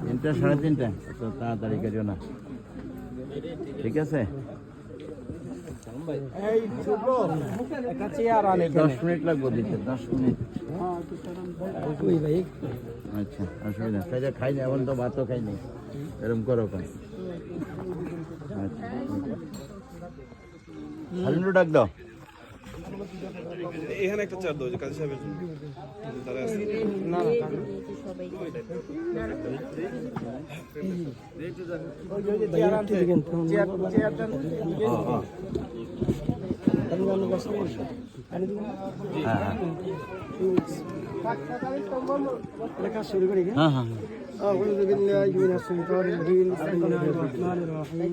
তিনটা 3:30 তো তাড়াতাড়ি করিও না, ঠিক আছে? 10 মিনিট লাগবে দিতে, 10 মিনিট। আচ্ছা, অসুবিধা তাইলে খাইনি, এখন তো ভাতও খাইনি, এরকম করো কেন? আচ্ছা, হালিমুর ডাক দাও। এখানে একটা চার দাও যে কাজী সাহেবের জন্য। তারা আছে না أعوذ بالله من الشيطان الرجيم بسم الله الرحمن الرحيم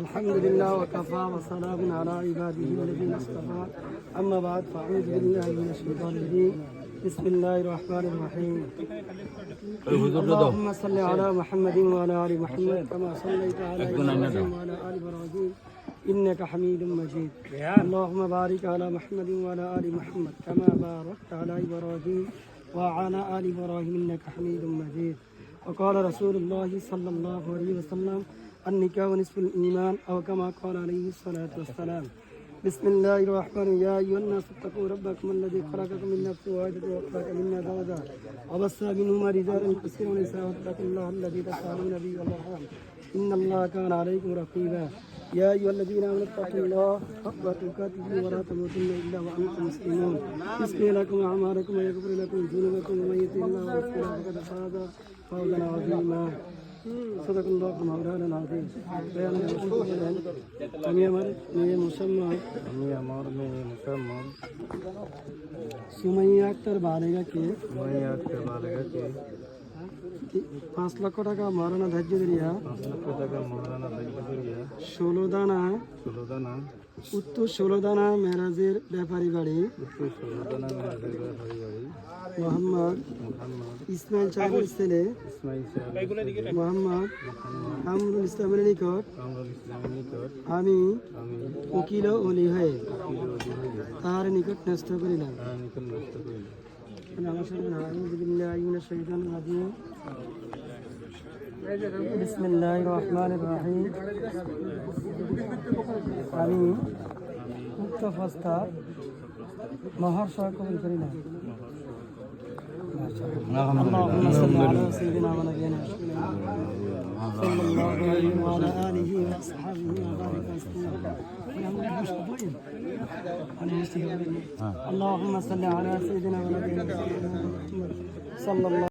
الحمد لله وكفى وسلام على عباده الذين اصطفى أما بعد فأعوذ بالله من الشيطان الرجيم بسم الله الرحمن الرحيم اللهم صل على محمد وعلى آل محمد كما صليت على إبراهيم وعلى آل إبراهيم إنك حميد مجيد اللهم بارك على محمد وعلى آل محمد كما باركت على إبراهيم وعلى آل إبراهيم إنك حميد مجيد وقال رسول الله صلى الله عليه وسلم النكاح نصف الإيمان أو كما قال عليه الصلاة والسلام بسم الله الرحمن الرحيم يا أيها الناس اتقوا ربكم الذي خلقكم من نفس واحدة وخلق منها زوجها وبث منهما رجالا كثيرا ونساء واتقوا الله الذي تساءلون به والأرحام إن الله كان عليكم رقيبا يا أيها الذين آمنوا اتقوا الله حق تقاته ولا تموتن إلا وأنتم مسلمون يصلح لكم أعمالكم ويغفر لكم ذنوبكم ومن يطع الله ورسوله فقد فاز فوزا عظيما صدق الله مولانا العظيم আমি আমার মেয়ে মুসলমান সুমাইয়া আক্তার বালেগাকে 5 লক্ষ টাকা মহারণা ধার্য করিয়া 16 দানা উত্তর 16 দানা মেরাজের ব্যাপারী বাড়ি মোহাম্মদ ইসমাইল সাহেবের ছেলে মোহাম্মদ কামরুল ইসলামের নিকট আমি উকিল অলি হয়ে তার নিকট ন্যস্ত করিলাম। বিসমিল্লাহির রহমানির রহিম। আমি উক্ত প্রস্তাব মহর সহ কবুল করিলাম। اللهم صل على سيدنا ونبينا صلى الله عليه وعلى آله وأصحابه وبارك وسلم. اللهم صل على سيدنا ونبينا محمد صلى الله